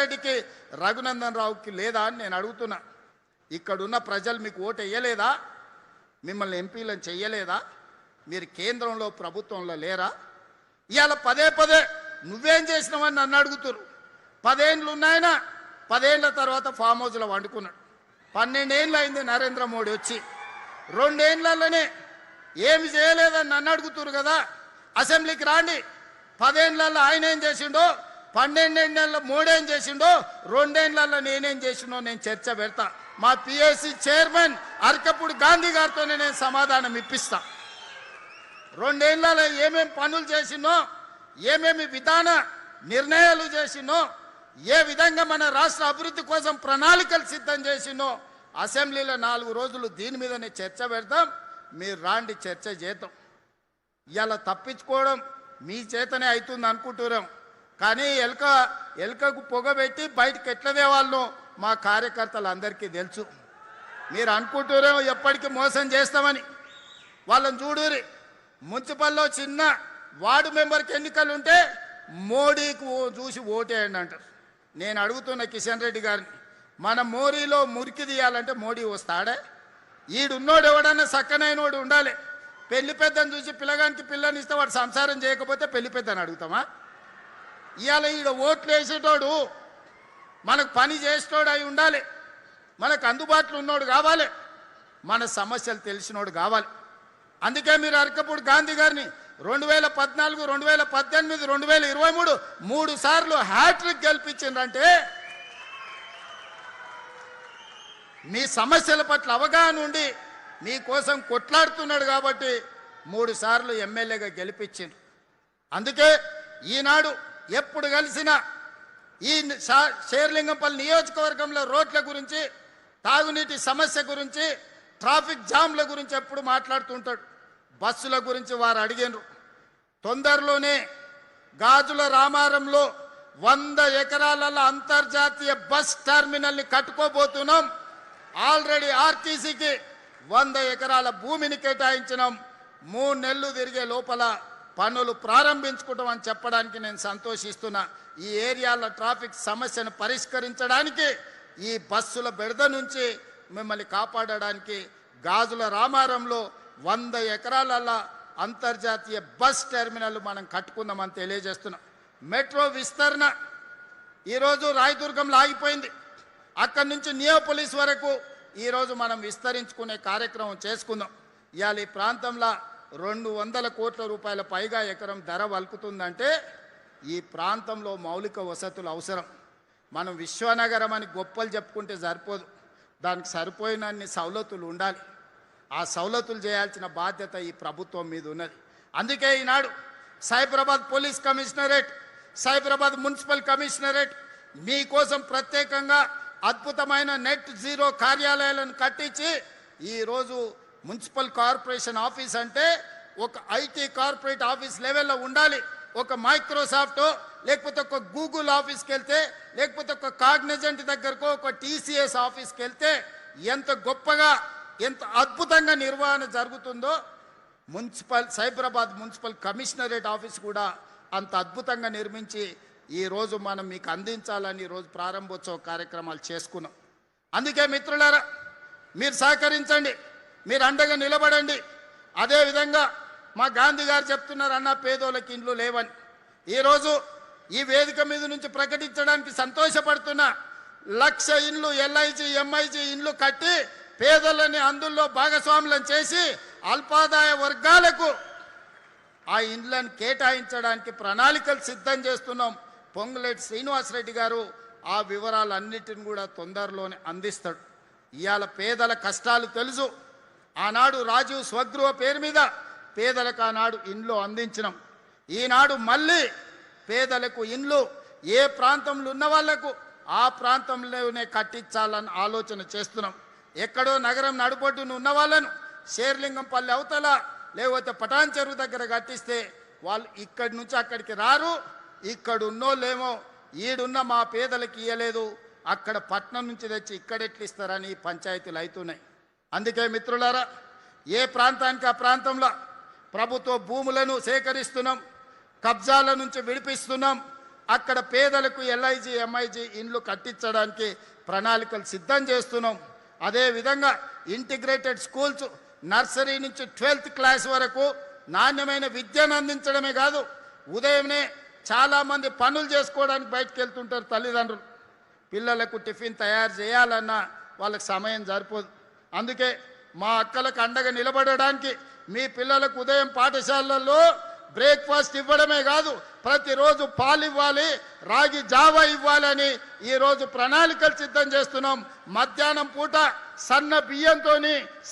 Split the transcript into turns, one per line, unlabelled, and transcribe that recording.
రెడ్డికి రఘునందన్ రావుకి లేదా అని నేను అడుగుతున్నా. ఇక్కడున్న ప్రజలు మీకు ఓటు వేయలేదా? మిమ్మల్ని ఎంపీలను చెయ్యలేదా? మీరు కేంద్రంలో ప్రభుత్వంలో లేరా? ఇవాళ పదే పదే నువ్వేం చేసినావని నన్ను అడుగుతున్నారు. 10 ఏళ్ళు ఉన్నాయన, 10 ఏళ్ల తర్వాత ఫామ్ హౌస్లో వండుకున్నాడు. 12 ఏళ్ళు అయింది నరేంద్ర మోడీ వచ్చి. 2 ఏళ్లలోనే ఏమి చేయలేదని నన్ను అడుగుతున్నారు కదా. అసెంబ్లీకి రాండి. 10 ఏళ్లలో ఆయన ఏం చేసిండో, 12 ఏళ్ళలో మోడీ ఏం చేసిండో, 2 ఏళ్లలో నేనేం చేసిండో నేను చర్చ పెడతా. మా పిఎస్సి చైర్మన్ అరకప్పుడు గాంధీ గారితోనే నేను సమాధానం ఇప్పిస్తా. 2 ఏళ్లలో ఏమేమి పనులు చేసినో, ఏమేమి విధాన నిర్ణయాలు చేసినో, ఏ విధంగా మన రాష్ట్ర అభివృద్ధి కోసం ప్రణాళికలు సిద్ధం చేసినో అసెంబ్లీలో 4 రోజులు దీని మీదనే చర్చ పెడతాం. మీరు రాండి, చర్చ చేద్దాం. ఇలా తప్పించుకోవడం మీ చేతనే అవుతుంది అనుకుంటున్నాం. కానీ ఎలుకకు పొగబెట్టి బయటకు ఎట్లా తేవాళ్ళనో మా కార్యకర్తలు అందరికీ తెలుసు. మీరు అనుకుంటున్నాం ఎప్పటికీ మోసం చేస్తామని. వాళ్ళని చూడురి, మున్సిపల్లో చిన్న వార్డు మెంబర్కి ఎన్నికలు ఉంటే మోడీకి చూసి ఓటేయండి అంటారు. నేను అడుగుతున్న కిషన్ రెడ్డి గారిని, మన మోరీలో మురికి తీయాలంటే మోడీ వస్తాడే? ఈడున్నోడు ఎవడన్నా సక్కనైనోడు ఉండాలి. పెళ్లి పెద్దను చూసి పిల్లగానికి పిల్లని ఇస్తే వాడు సంసారం చేయకపోతే పెళ్లి పెద్దని అడుగుతామా? ఇవాళ ఈడ ఓట్లు వేసేటోడు మనకు పని చేసేటోడు అయి ఉండాలి. మనకు అందుబాటులో ఉన్నోడు కావాలి. మన సమస్యలు తెలిసినోడు కావాలి. అందుకే మీరు అరకపూడి గాంధీ గారిని 2014, 2018, 2023 3 సార్లు హ్యాట్రిక్ గెలిపించిందంటే మీ సమస్యల పట్ల అవగాహన ఉండి మీకోసం కొట్లాడుతున్నాడు కాబట్టి 3 సార్లు ఎమ్మెల్యేగా గెలిపించింది. అందుకే ఈనాడు ఎప్పుడు కలిసినా ఈ శేర్లింగంపల్లి నియోజకవర్గంలో రోడ్ల గురించి, తాగునీటి సమస్య గురించి, ట్రాఫిక్ జామ్ల గురించి ఎప్పుడు మాట్లాడుతుంటాడు. బస్సుల గురించి వారు అడిగినారు. తొందరలోనే గాజుల రామారంలో 100 ఎకరాలలో అంతర్జాతీయ బస్ టెర్మినల్ని కట్టుకోబోతున్నాం. ఆల్రెడీ ఆర్టీసీకి 100 ఎకరాల భూమిని కేటాయించినాం. 3 నెలలు తిరిగే లోపల పనులు ప్రారంభించుకుంటాం అని చెప్పడానికి నేను సంతోషిస్తున్నా. ఈ ఏరియాల ట్రాఫిక్ సమస్యను పరిష్కరించడానికి, ఈ బస్సుల బెడద నుంచి మిమ్మల్ని కాపాడడానికి గాజుల రామారంలో 100 ఎకరాలలో అంతర్జాతీయ బస్ టెర్మినల్ మనం కట్టుకుందామని తెలియజేస్తున్నాం. మెట్రో విస్తరణ ఈరోజు రాయదుర్గంలో ఆగిపోయింది. అక్కడి నుంచి నియోపోలిస్ వరకు ఈరోజు మనం విస్తరించుకునే కార్యక్రమం చేసుకుందాం. ఇవాళ ఈ ప్రాంతంలో 200 కోట్ల రూపాయల పైగా ఎకరం ధర వలుకుతుందంటే ఈ ప్రాంతంలో మౌలిక వసతులు అవసరం. మనం విశ్వనగరం అని గొప్పలు చెప్పుకుంటే సరిపోదు, దానికి సరిపోయినన్ని సౌలతులు ఉండాలి. ఆ సౌలతులు చేయాల్సిన బాధ్యత ఈ ప్రభుత్వం మీద ఉన్నది. అందుకే Eenadu Cyberabad police commissionerate, Cyberabad municipal commissionerate మీకోసం ప్రత్యేకంగా అద్భుతమైన నెట్ జీరో కార్యాలయాలను కట్టించి ఈరోజు మున్సిపల్ కార్పొరేషన్ ఆఫీస్ అంటే ఒక ఐటీ కార్పొరేట్ ఆఫీస్ లెవెల్లో ఉండాలి. ఒక మైక్రోసాఫ్ట్ లేకపోతే ఒక గూగుల్ ఆఫీస్కి వెళ్తే, లేకపోతే ఒక కాగ్నిజెంట్ దగ్గరకు, ఒక టీసీఎస్ ఆఫీస్కి వెళ్తే ఎంత గొప్పగా, ఎంత అద్భుతంగా నిర్వహణ జరుగుతుందో సైబరాబాద్ మున్సిపల్ కమిషనరేట్ ఆఫీస్ కూడా అంత అద్భుతంగా నిర్మించి ఈరోజు మనం మీకు అందించాలని ఈరోజు ప్రారంభోత్సవ కార్యక్రమాలు చేసుకున్నాం. అందుకే మిత్రులారా, మీరు సహకరించండి, మీరు అండగా నిలబడండి. అదేవిధంగా మా గాంధీ గారు చెప్తున్నారు, అన్న పేదోళ్ళకి ఇండ్లు లేవని. ఈరోజు ఈ వేదిక మీద నుంచి ప్రకటించడానికి సంతోషపడుతున్నా. 1,00,000 ఇండ్లు ఎల్ఐజీ ఎంఐజీ ఇండ్లు కట్టి పేదలని అందులో భాగస్వాములను చేసి అల్పాదాయ వర్గాలకు ఆ ఇండ్లను కేటాయించడానికి ప్రణాళికలు సిద్ధం చేస్తున్నాం. పొంగులేటి శ్రీనివాసరెడ్డి గారు ఆ వివరాలన్నిటిని కూడా తొందరలోనే అందిస్తాడు. ఇవాళ పేదల కష్టాలు తెలుసు. ఆనాడు రాజీవ్ స్వగృహ పేరు మీద పేదలకు ఆనాడు ఇండ్లు అందించినాం. ఈనాడు మళ్ళీ పేదలకు ఇండ్లు ఏ ప్రాంతంలో ఉన్న వాళ్లకు ఆ ప్రాంతంలోనే కట్టించాలని ఆలోచన చేస్తున్నాం. ఎక్కడో నగరం నడుబొడ్డున ఉన్న వాళ్ళను శేర్లింగంపల్లి అవతల లేకపోతే పటాన్ చెరువు దగ్గర కట్టిస్తే వాళ్ళు ఇక్కడి నుంచి అక్కడికి రారు. ఇక్కడ ఉన్నోళ్ళేమో ఈడున్న మా పేదలకు ఇయ్యలేదు, అక్కడ పట్నం నుంచి తెచ్చి ఇక్కడెట్లు ఇస్తారని పంచాయతీలు అవుతున్నాయి. అందుకే మిత్రులారా, ఏ ప్రాంతానికి ఆ ప్రాంతంలో ప్రభుత్వ భూములను సేకరిస్తున్నాం, కబ్జాల నుంచి విడిపిస్తున్నాం. అక్కడ పేదలకు ఎల్ఐజి ఎంఐజి ఇండ్లు కట్టించడానికి ప్రణాళికలు సిద్ధం చేస్తున్నాం. అదేవిధంగా ఇంటిగ్రేటెడ్ స్కూల్స్ నర్సరీ నుంచి 12th క్లాస్ వరకు నాణ్యమైన విద్యను అందించడమే కాదు, ఉదయమే చాలామంది పనులు చేసుకోవడానికి బయటకు వెళ్తుంటారు తల్లిదండ్రులు. పిల్లలకు టిఫిన్ తయారు చేయాలన్నా వాళ్ళకి సమయం సరిపోదు. అందుకే మా అక్కలకు అండగా నిలబడడానికి మీ పిల్లలకు ఉదయం పాఠశాలల్లో బ్రేక్ఫాస్ట్ ఇవ్వడమే కాదు, ప్రతిరోజు పాలు ఇవ్వాలి, రాగి జావా ఇవ్వాలని ఈరోజు ప్రణాళికలు సిద్ధం చేస్తున్నాం. మధ్యాహ్నం పూట సన్న బియ్యంతోని